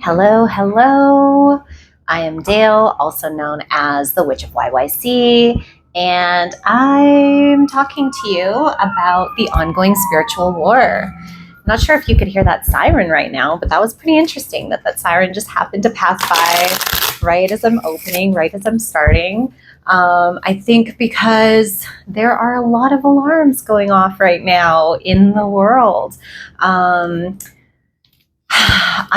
Hello, hello. I am Dale, also known as the Witch of YYC, and I'm talking to you about the ongoing spiritual war. I'm not sure if you could hear that siren right now, but that was pretty interesting that siren just happened to pass by right as I'm opening, right as I'm starting. I think because there are a lot of alarms going off right now in the world.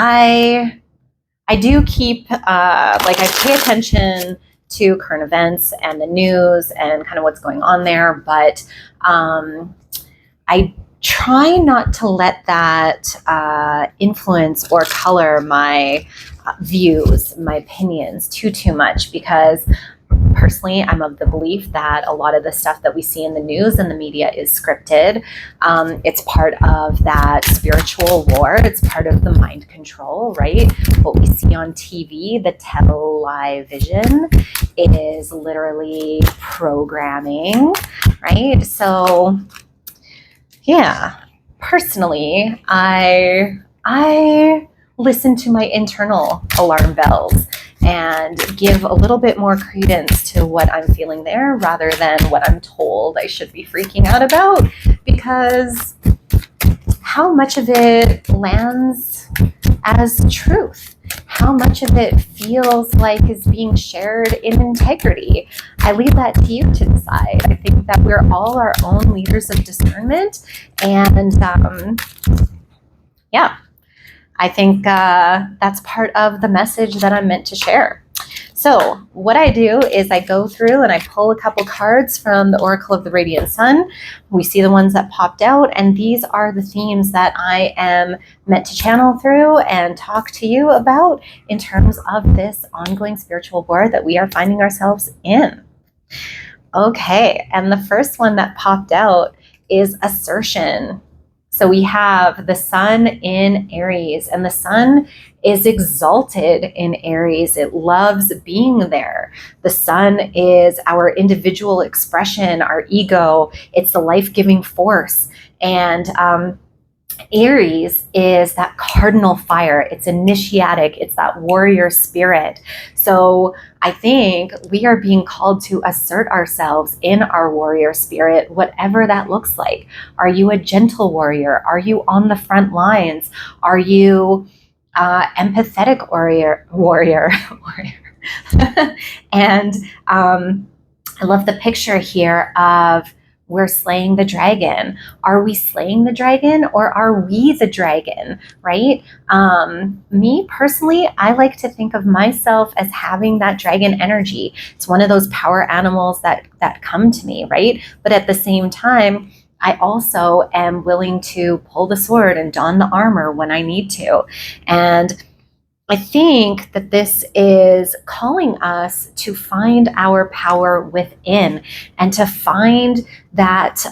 I do keep I pay attention to current events and the news and kind of what's going on there, but I try not to let that influence or color my views, my opinions too much, because personally, I'm of the belief that a lot of the stuff that we see in the news and the media is scripted. It's part of that spiritual war. It's part of the mind control, right? What we see on TV, the television, is literally programming, right? So, yeah, personally, I listen to my internal alarm bells and give a little bit more credence to what I'm feeling there rather than what I'm told I should be freaking out about, because how much of it lands as truth? How much of it feels like is being shared in integrity? I leave that to you to decide. I think that we're all our own leaders of discernment, and yeah, I think that's part of the message that I'm meant to share. So what I do is I go through and I pull a couple cards from the Oracle of the Radiant Sun. We see the ones that popped out, and these are the themes that I am meant to channel through and talk to you about in terms of this ongoing spiritual war that we are finding ourselves in. Okay, and the first one that popped out is Assertion. So we have the sun in Aries, and the sun is exalted in Aries. It loves being there. The sun is our individual expression, our ego. It's the life-giving force. And Aries is that cardinal fire. It's initiatic. It's that warrior spirit. So I think we are being called to assert ourselves in our warrior spirit, whatever that looks like. Are you a gentle warrior? Are you on the front lines? Are you empathetic warrior? And I love the picture here of we're slaying the dragon. Are we slaying the dragon, or are we the dragon, right? Me personally, I like to think of myself as having that dragon energy. It's one of those power animals that come to me, right? But at the same time, I also am willing to pull the sword and don the armor when I need to. And I think that this is calling us to find our power within and to find that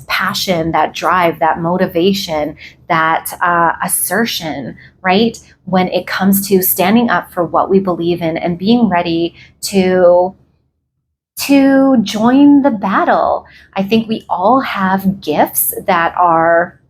passion, that drive, that motivation, that assertion, right? When it comes to standing up for what we believe in and being ready to join the battle. I think we all have gifts that are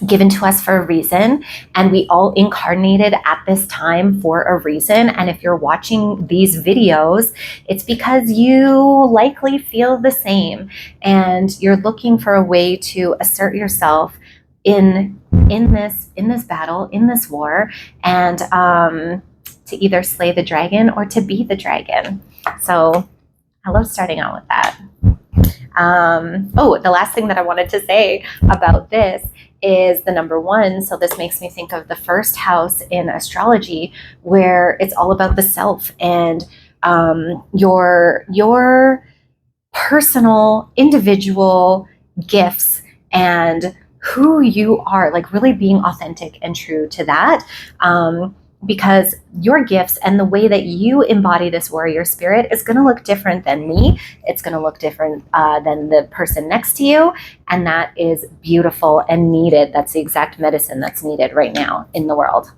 given to us for a reason, and we all incarnated at this time for a reason. And if you're watching these videos, it's because you likely feel the same and you're looking for a way to assert yourself in this battle, in this war, and to either slay the dragon or to be the dragon. So I love starting out with that. The last thing that I wanted to say about this is the number 1. So this makes me think of the first house in astrology, where it's all about the self and your personal, individual gifts and who you are, like really being authentic and true to that. Because your gifts and the way that you embody this warrior spirit is going to look different than me. It's going to look different than the person next to you. And that is beautiful and needed. That's the exact medicine that's needed right now in the world.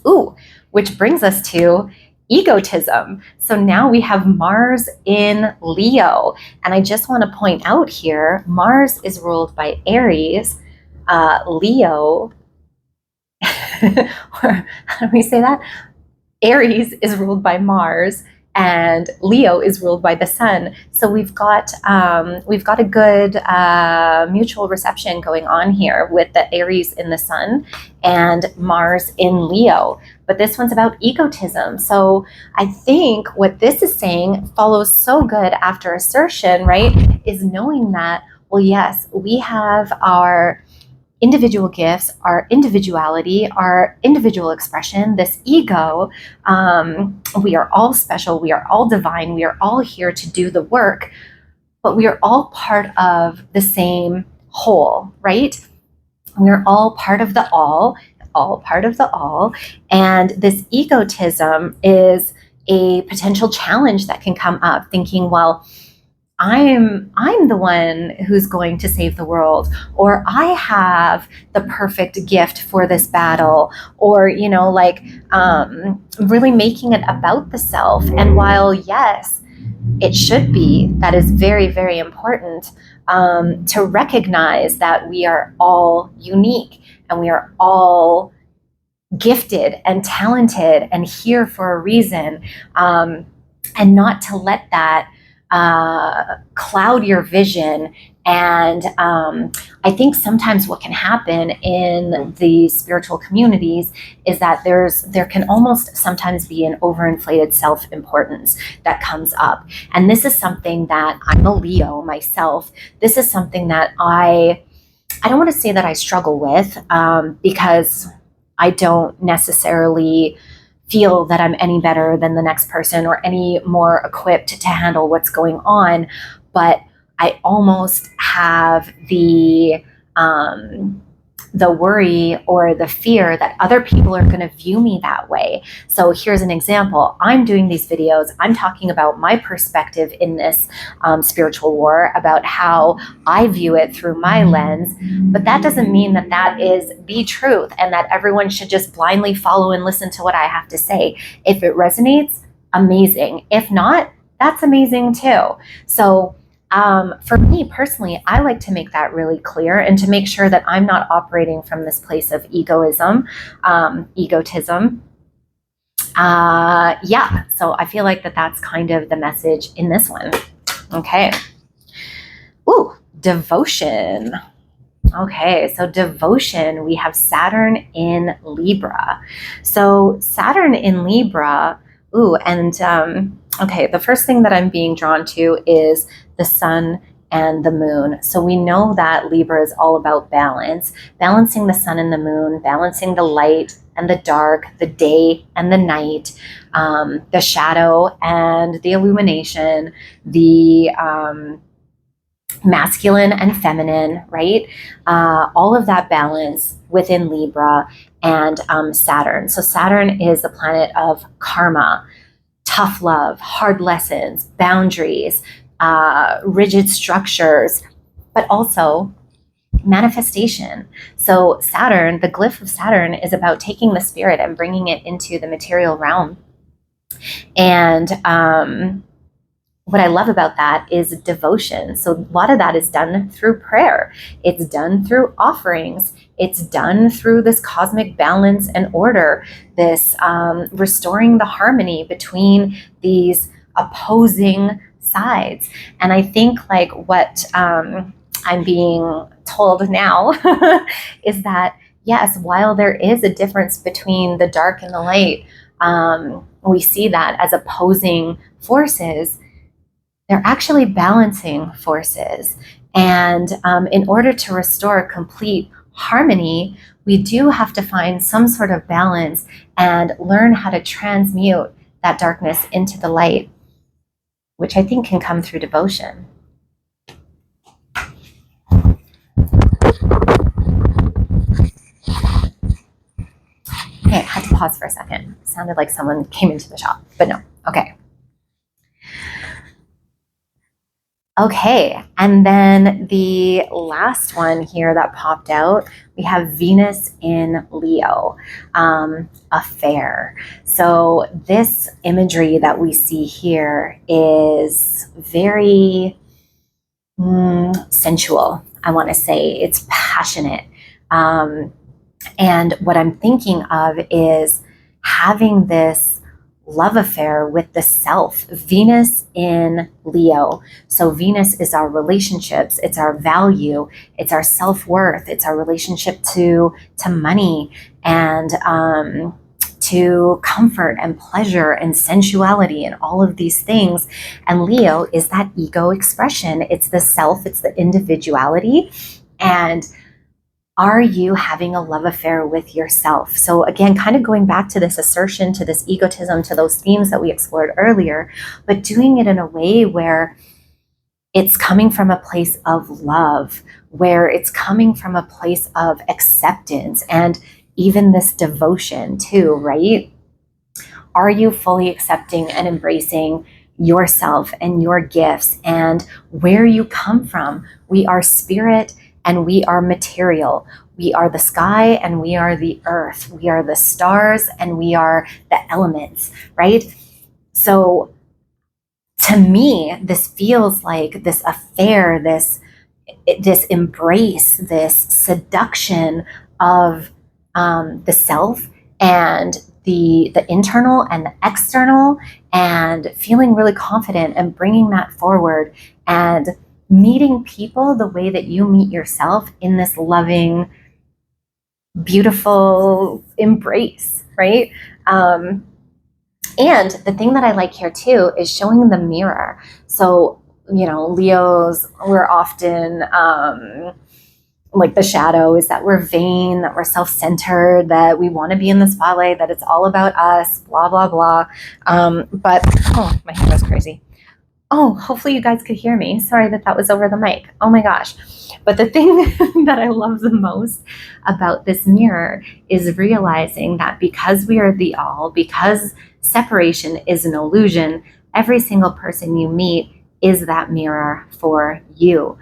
Ooh, which brings us to egotism. So now we have Mars in Leo. And I just want to point out here, Mars is ruled by Aries. Leo or how do we say that? Aries is ruled by Mars, and Leo is ruled by the Sun. So we've got a good mutual reception going on here with the Aries in the Sun and Mars in Leo. But this one's about egotism. So I think what this is saying follows so good after assertion, right? Is knowing that, well, yes, we have our individual gifts, our individuality, our individual expression, this ego. We are all special, we are all divine, we are all here to do the work, but we are all part of the same whole, right? We're all part of the all part of the all. And this egotism is a potential challenge that can come up, thinking, well, I'm the one who's going to save the world, or I have the perfect gift for this battle, or really making it about the self. And while yes, it should be, that is very, very important, to recognize that we are all unique and we are all gifted and talented and here for a reason, and not to let that cloud your vision. And I think sometimes what can happen in the spiritual communities is that there can almost sometimes be an overinflated self-importance that comes up. And this is something that, I'm a Leo myself, this is something that I don't want to say that I struggle with, because I don't necessarily feel that I'm any better than the next person or any more equipped to handle what's going on, but I almost have the worry or the fear that other people are going to view me that way. So here's an example. I'm doing these videos. I'm talking about my perspective in this spiritual war, about how I view it through my lens. But that doesn't mean that that is the truth and that everyone should just blindly follow and listen to what I have to say. If it resonates, amazing. If not, that's amazing too. So for me personally, I like to make that really clear and to make sure that I'm not operating from this place of egotism. Yeah, so I feel like that's kind of the message in this one. Okay. Ooh, devotion. Okay, so devotion, we have Saturn in Libra. So Saturn in Libra, okay, the first thing that I'm being drawn to is the sun and the moon. So we know that Libra is all about balance, balancing the sun and the moon, balancing the light and the dark, the day and the night, the shadow and the illumination, the masculine and feminine, right? All of that balance within Libra and Saturn. So Saturn is the planet of karma, tough love, hard lessons, boundaries, rigid structures, but also manifestation. So Saturn, the glyph of Saturn, is about taking the spirit and bringing it into the material realm. And what I love about that is devotion. So a lot of that is done through prayer. It's done through offerings. It's done through this cosmic balance and order, this restoring the harmony between these opposing sides. And I think like what I'm being told now is that, yes, while there is a difference between the dark and the light, we see that as opposing forces, they're actually balancing forces. And in order to restore complete harmony, we do have to find some sort of balance and learn how to transmute that darkness into the light, which I think can come through devotion. Okay, I had to pause for a second. It sounded like someone came into the shop, but no. Okay. Okay, and then the last one here that popped out, we have Venus in Leo, affair. So this imagery that we see here is very sensual, I want to say. It's passionate. And what I'm thinking of is having this love affair with the self. Venus in Leo. So Venus is our relationships, it's our value, it's our self-worth, it's our relationship to money and to comfort and pleasure and sensuality and all of these things. And Leo is that ego expression. It's the self, it's the individuality. And are you having a love affair with yourself? So again, kind of going back to this assertion, to this egotism, to those themes that we explored earlier, but doing it in a way where it's coming from a place of love, where it's coming from a place of acceptance and even this devotion too, right? Are you fully accepting and embracing yourself and your gifts and where you come from? We are spirit and we are material. We are the sky and we are the earth. We are the stars and we are the elements, right? So to me, this feels like this affair, this embrace, this seduction of the self and the internal and the external, and feeling really confident and bringing that forward and meeting people the way that you meet yourself in this loving, beautiful embrace, right? And the thing that I like here too is showing the mirror. So, Leos, we're often like the shadow is that we're vain, that we're self-centered, that we want to be in the spotlight, that it's all about us, blah, blah, blah. But, oh, my hair goes crazy. Oh, hopefully you guys could hear me. Sorry that was over the mic. Oh my gosh. But the thing that I love the most about this mirror is realizing that because we are the all, because separation is an illusion, every single person you meet is that mirror for you.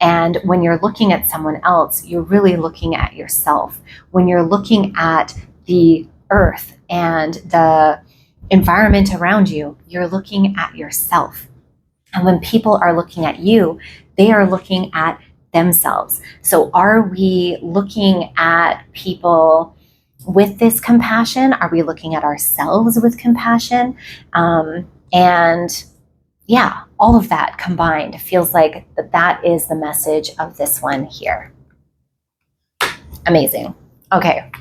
And when you're looking at someone else, you're really looking at yourself. When you're looking at the earth and the environment around you, you're looking at yourself. And when people are looking at you, they are looking at themselves. So are we looking at people with this compassion? Are we looking at ourselves with compassion? And yeah, all of that combined feels like that is the message of this one here. Amazing. Okay.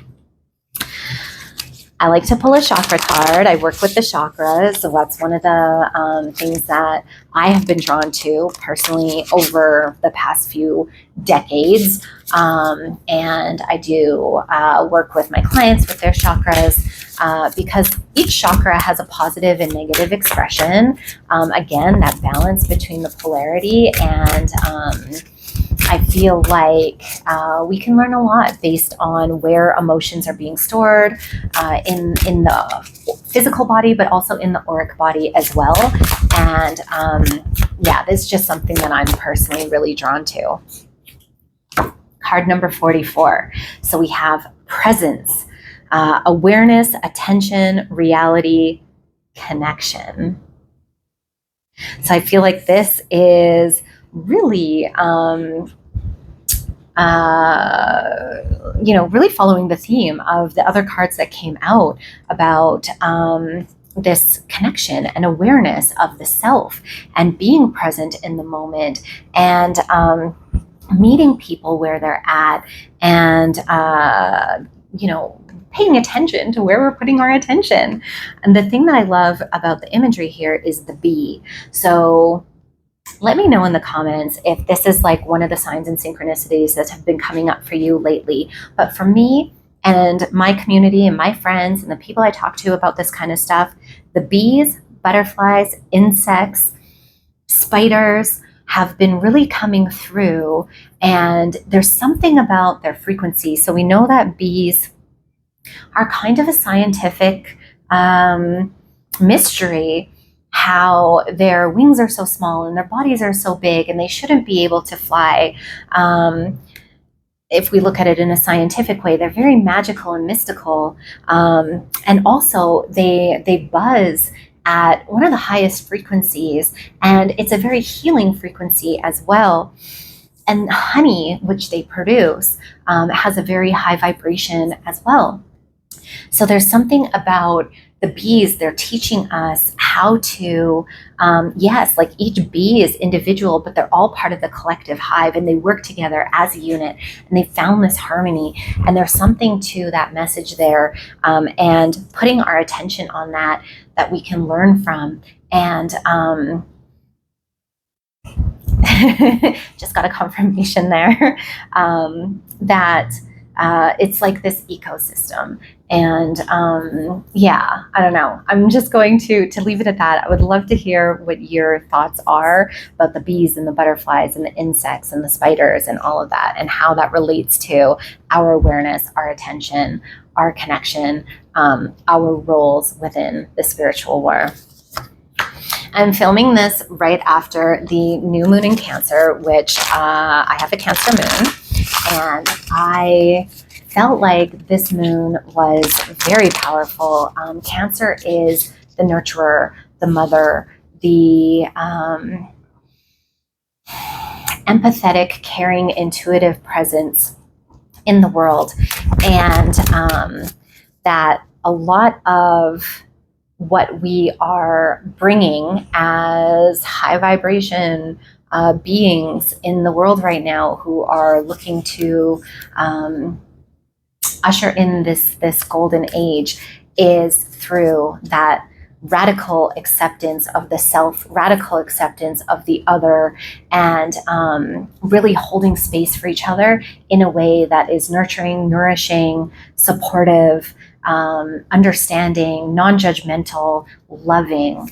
I like to pull a chakra card. I work with the chakras, so that's one of the things that I have been drawn to personally over the past few decades. And I do work with my clients with their chakras because each chakra has a positive and negative expression. Again, that balance between the polarity, and I feel like we can learn a lot based on where emotions are being stored in the physical body, but also in the auric body as well. And yeah, this is just something that I'm personally really drawn to. Card number 44. So we have presence, awareness, attention, reality, connection. So I feel like this is really, really following the theme of the other cards that came out about this connection and awareness of the self and being present in the moment and meeting people where they're at and, paying attention to where we're putting our attention. And the thing that I love about the imagery here is the bee. So let me know in the comments if this is like one of the signs and synchronicities that have been coming up for you lately. But for me and my community and my friends and the people I talk to about this kind of stuff, the bees, butterflies, insects, spiders have been really coming through, and there's something about their frequency. So we know that bees are kind of a scientific mystery, how their wings are so small and their bodies are so big and they shouldn't be able to fly. If we look at it in a scientific way, they're very magical and mystical. And also they buzz at one of the highest frequencies, and it's a very healing frequency as well. And honey, which they produce, has a very high vibration as well. So there's something about the bees, they're teaching us how to, yes, like each bee is individual, but they're all part of the collective hive and they work together as a unit and they found this harmony. And there's something to that message there, and putting our attention on that we can learn from. And just got a confirmation there that it's like this ecosystem. And yeah, I don't know. I'm just going to leave it at that. I would love to hear what your thoughts are about the bees and the butterflies and the insects and the spiders and all of that, and how that relates to our awareness, our attention, our connection, our roles within the spiritual war. I'm filming this right after the new moon in Cancer, which I have a Cancer moon, and I felt like this moon was very powerful. Cancer is the nurturer, the mother, the empathetic, caring, intuitive presence in the world, and that a lot of what we are bringing as high vibration beings in the world right now, who are looking to usher in this golden age, is through that radical acceptance of the self, radical acceptance of the other, and really holding space for each other in a way that is nurturing, nourishing, supportive, understanding, non-judgmental, loving.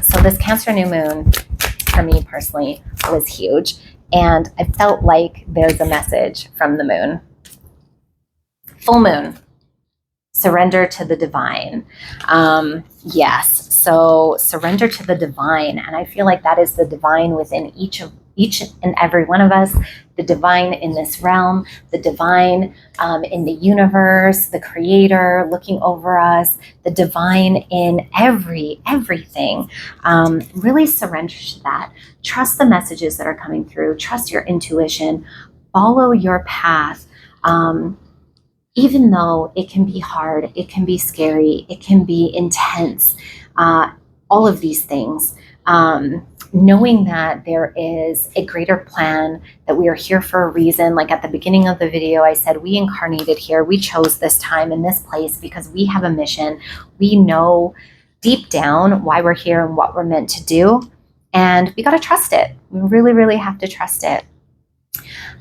So this Cancer new moon, for me personally, was huge. And I felt like there's a message from the moon. Full moon, surrender to the divine. Yes, so surrender to the divine. And I feel like that is the divine within each and every one of us, the divine in this realm, the divine in the universe, the creator looking over us, the divine in everything. Really surrender to that. Trust the messages that are coming through. Trust your intuition. Follow your path. Even though it can be hard, it can be scary, it can be intense, all of these things. Knowing that there is a greater plan, that we are here for a reason. Like at the beginning of the video, I said we incarnated here. We chose this time and this place because we have a mission. We know deep down why we're here and what we're meant to do. And we got to trust it. We really, really have to trust it.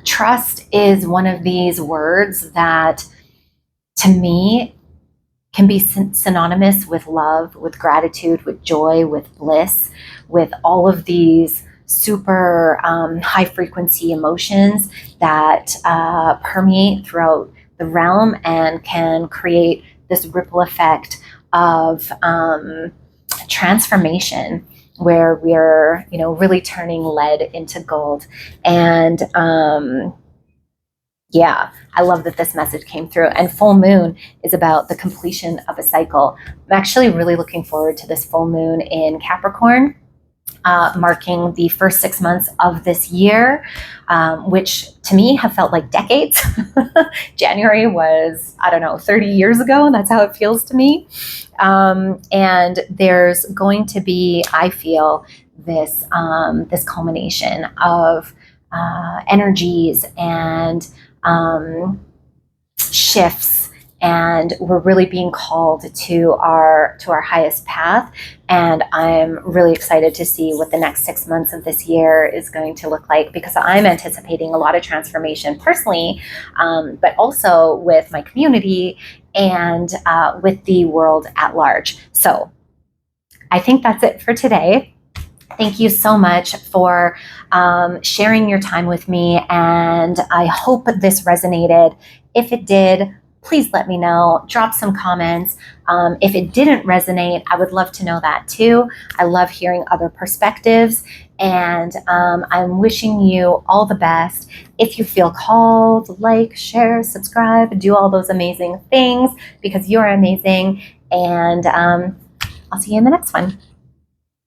Trust is one of these words that, to me, can be synonymous with love, with gratitude, with joy, with bliss, with all of these super high frequency emotions that permeate throughout the realm and can create this ripple effect of transformation, where we're, really turning lead into gold. And yeah, I love that this message came through. And full moon is about the completion of a cycle. I'm actually really looking forward to this full moon in Capricorn, marking the first 6 months of this year, which to me have felt like decades. January was, 30 years ago, and that's how it feels to me. And there's going to be, I feel, this culmination of energies and shifts, and we're really being called to our highest path. And I'm really excited to see what the next 6 months of this year is going to look like, because I'm anticipating a lot of transformation personally, but also with my community and with the world at large. So I think that's it for today. Thank you so much for sharing your time with me, and I hope this resonated. If it did, please let me know. Drop some comments. If it didn't resonate, I would love to know that too. I love hearing other perspectives, and I'm wishing you all the best. If you feel called, like, share, subscribe, do all those amazing things, because you're amazing, and I'll see you in the next one.